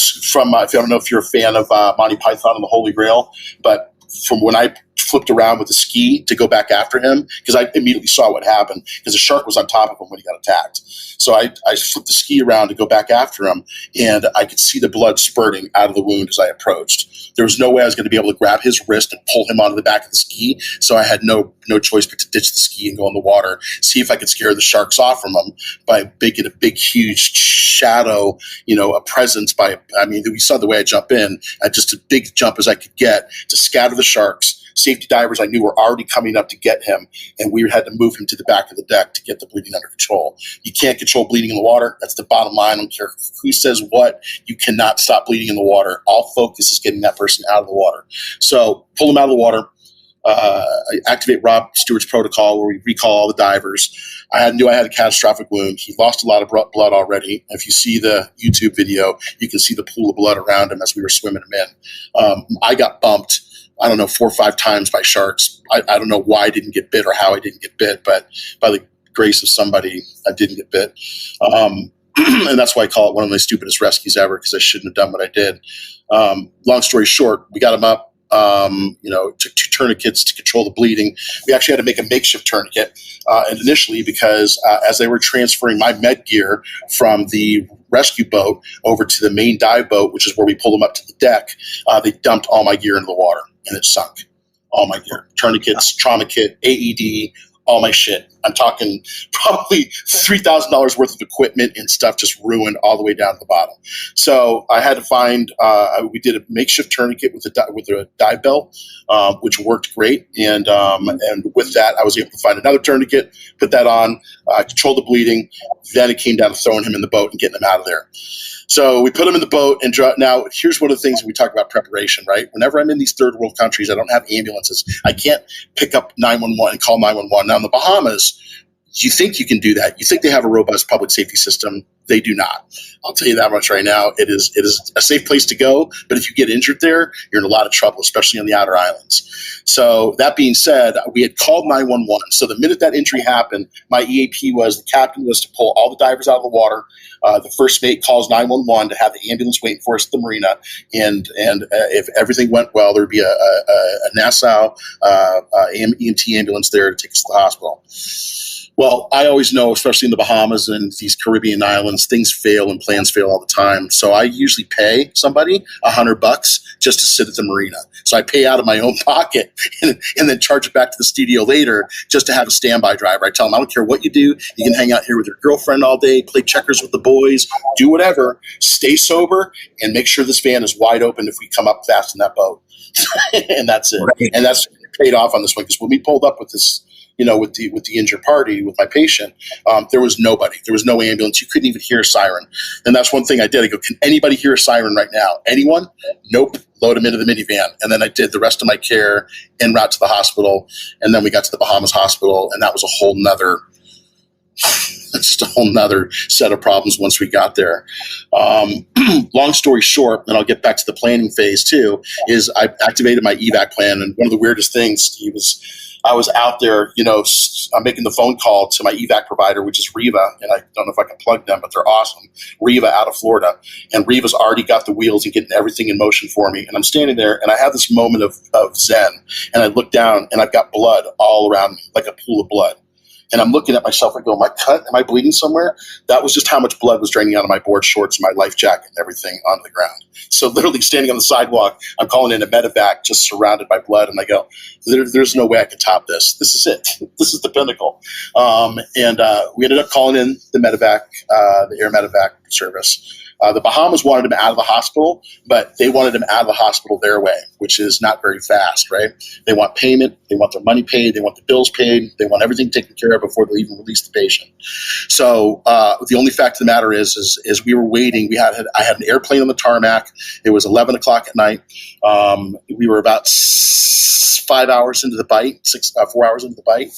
don't know if you're a fan of Monty Python and the Holy Grail, but from when I flipped around with the ski to go back after him, because I immediately saw what happened, because the shark was on top of him when he got attacked. So I flipped the ski around to go back after him, and I could see the blood spurting out of the wound as I approached. There was no way I was going to be able to grab his wrist and pull him onto the back of the ski, so I had no choice but to ditch the ski and go in the water, see if I could scare the sharks off from him by making a big, huge shadow, a presence we saw the way I jump in, just a big jump as I could get to scatter the sharks. Safety divers I knew were already coming up to get him, and we had to move him to the back of the deck to get the bleeding under control. You can't control bleeding in the water. That's the bottom line. I don't care who says what. You cannot stop bleeding in the water. All focus is getting that person out of the water. So pull him out of the water. Activate Rob Stewart's protocol where we recall all the divers. I knew I had a catastrophic wound. He lost a lot of blood already. If you see the YouTube video, you can see the pool of blood around him as we were swimming him in. I got bumped, 4 or 5 times by sharks. I don't know why I didn't get bit or how I didn't get bit, but by the grace of somebody, I didn't get bit. And that's why I call it one of my stupidest rescues ever, because I shouldn't have done what I did. Long story short, we got him up. Took 2 tourniquets to control the bleeding. We actually had to make a makeshift tourniquet, and initially because as they were transferring my med gear from the rescue boat over to the main dive boat, which is where we pull them up to the deck, they dumped all my gear into the water and it sunk. All my gear, tourniquets, trauma kit, AED, all my shit. I'm talking probably $3,000 worth of equipment and stuff just ruined all the way down to the bottom. So I had to find, we did a makeshift tourniquet with a dive belt, which worked great. And with that, I was able to find another tourniquet, put that on, control the bleeding. Then it came down to throwing him in the boat and getting him out of there. So we put him in the boat and now here's one of the things we talk about preparation, right? Whenever I'm in these third world countries, I don't have ambulances. I can't pick up 911 and call 911. Now in the Bahamas, you think you can do that. You think they have a robust public safety system. They do not. I'll tell you that much right now. It is a safe place to go, but if you get injured there, you're in a lot of trouble, especially on the outer islands. So that being said, we had called 911. So the minute that injury happened, my EAP was the captain was to pull all the divers out of the water. The first mate calls 911 to have the ambulance waiting for us at the marina. And if everything went well, there would be a Nassau EMT ambulance there to take us to the hospital. Well, I always know, especially in the Bahamas and these Caribbean islands, things fail and plans fail all the time. So I usually pay somebody $100 just to sit at the marina. So I pay out of my own pocket and then charge it back to the studio later just to have a standby driver. I tell them, I don't care what you do. You can hang out here with your girlfriend all day, play checkers with the boys, do whatever. Stay sober and make sure this van is wide open if we come up fast in that boat. And that's it. Right. And that's paid off on this one, because when we pulled up with this, with the injured party, with my patient, there was nobody. There was no ambulance. You couldn't even hear a siren. And that's one thing I did. I go, can anybody hear a siren right now? Anyone? Nope. Load them into the minivan. And then I did the rest of my care en route to the hospital. And then we got to the Bahamas hospital, and that was a whole nother set of problems once we got there. Long story short, and I'll get back to the planning phase too, is I activated my evac plan. And one of the weirdest things, Steve, is I was out there, I'm making the phone call to my evac provider, which is Riva, and I don't know if I can plug them, but they're awesome. Riva out of Florida, and Riva's already got the wheels and getting everything in motion for me. And I'm standing there, and I have this moment of zen, and I look down, and I've got blood all around me, like a pool of blood. And I'm looking at myself, I go, am I cut? Am I bleeding somewhere? That was just how much blood was draining out of my board shorts and my life jacket and everything onto the ground. So literally standing on the sidewalk, I'm calling in a medevac, just surrounded by blood. And I go, there's no way I could top this. This is it. This is the pinnacle. And we ended up calling in the medevac, the air medevac service. The Bahamas wanted him out of the hospital, but they wanted him out of the hospital their way, which is not very fast, right? They want payment. They want their money paid. They want the bills paid. They want everything taken care of before they even release the patient. So the only fact of the matter is we were waiting. I had an airplane on the tarmac. It was 11 o'clock at night. We were about 5 hours into the bite, 4 hours into the bite.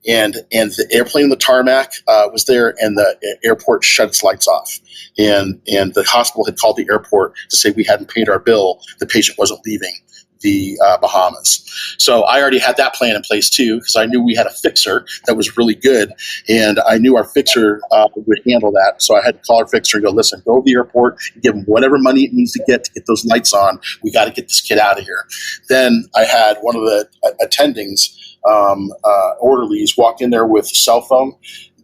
And the airplane on the tarmac was there, and the airport shut its lights off. And the hospital had called the airport to say we hadn't paid our bill. The patient wasn't leaving the Bahamas. So I already had that plan in place too, because I knew we had a fixer that was really good, and I knew our fixer would handle that. So I had to call our fixer and go, listen, go to the airport, give him whatever money it needs to get those lights on. We got to get this kid out of here. Then I had one of the attendings, orderlies, walk in there with a cell phone,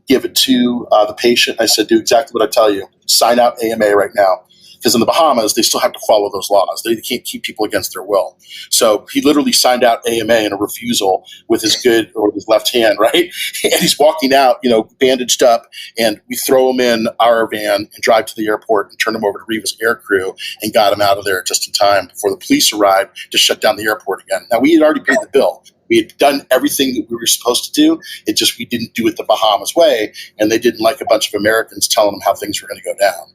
give it to the patient. I said, do exactly what I tell you. Sign out AMA right now. Because in the Bahamas, they still have to follow those laws. They can't keep people against their will. So he literally signed out AMA in a refusal with his left hand, right? And he's walking out, bandaged up, and we throw him in our van and drive to the airport and turn him over to Riva's air crew and got him out of there just in time before the police arrived to shut down the airport again. Now, we had already paid the bill. We had done everything that we were supposed to do. It just, we didn't do it the Bahamas way, and they didn't like a bunch of Americans telling them how things were going to go down.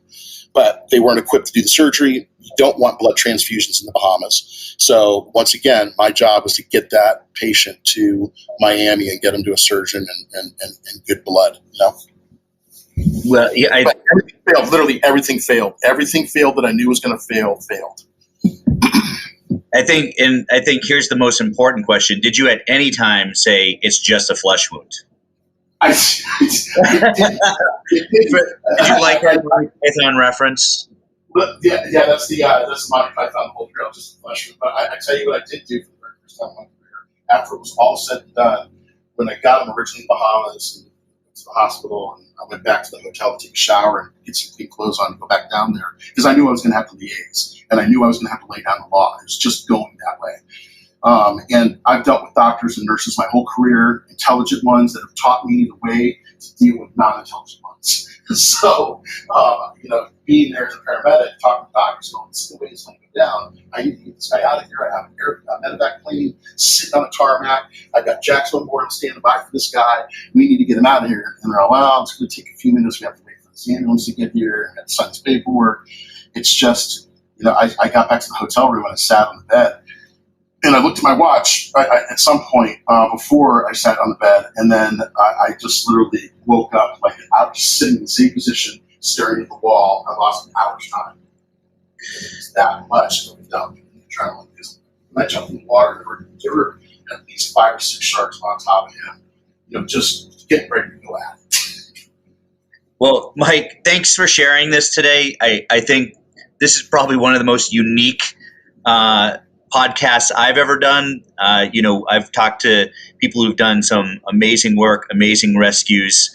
But they weren't equipped to do the surgery. You don't want blood transfusions in the Bahamas. So once again, my job was to get that patient to Miami and get him to a surgeon and good blood. Well, yeah, everything failed. Literally everything failed. Everything failed that I knew was going to fail, failed. I think here's the most important question. Did you at any time say it's just a flesh wound? Did you like our Python reference? But yeah, that's my Python Holy Grail, just a flesh wound. But I tell you what I did do for the very first time in my career. After it was all said and done, when I got him originally in the Bahamas and went to the hospital, and I went back to the hotel to take a shower and get some clean clothes on and go back down there, because I knew I was going to have to liaise, and I knew I was going to have to lay down the law. It was just going that way. And I've dealt with doctors and nurses my whole career, intelligent ones that have taught me the way to deal with non-intelligent ones. So, being there as a paramedic, talking to doctors, going, this is the way it's going to go down. I need to get this guy out of here. I have a medevac plane sitting on a tarmac. I've got jacks on board. I'm standing by for this guy. We need to get him out of here. And they're like, well, it's going to take a few minutes. We have to wait for this ambulance to get here and sign this paperwork. It's just, I got back to the hotel room and I sat on the bed. And I looked at my watch at some point before I sat on the bed, and then I just literally woke up like I was sitting in the same position, staring at the wall. I lost an hour's time. It's that much that we've done in the adrenaline. Because when I jumped in the water, there were at least 5 or 6 sharks on top of him, just getting ready to go at it. Well, Mike, thanks for sharing this today. I think this is probably one of the most unique podcasts I've ever done. I've talked to people who've done some amazing work, amazing rescues.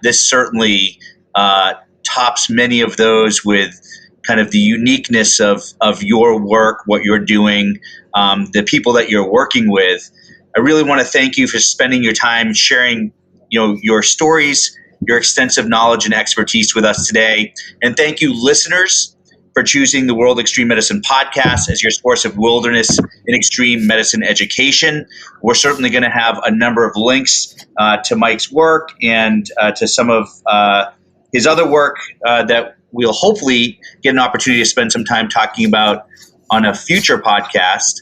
This certainly tops many of those with kind of the uniqueness of your work, what you're doing, the people that you're working with. I really want to thank you for spending your time sharing, your stories, your extensive knowledge and expertise with us today. And thank you, listeners, for choosing the World Extreme Medicine Podcast as your source of wilderness and extreme medicine education. We're certainly going to have a number of links to Mike's work and to some of his other work that we'll hopefully get an opportunity to spend some time talking about on a future podcast.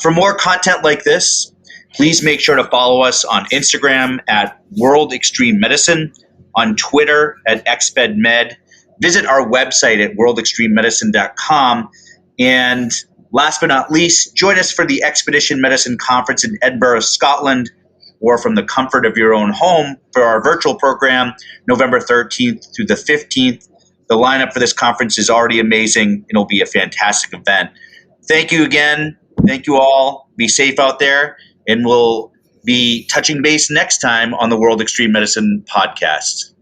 For more content like this, please make sure to follow us on Instagram at World Extreme Medicine, on Twitter at XPedMed. Visit our website at worldextrememedicine.com. And Last but not least, join us for the Expedition Medicine Conference in Edinburgh, Scotland, or from the comfort of your own home for our virtual program, November 13th through the 15th. The lineup for this conference is already amazing. It'll be a fantastic event. Thank you again. Thank you all. Be safe out there, and we'll be touching base next time on the World Extreme Medicine podcast.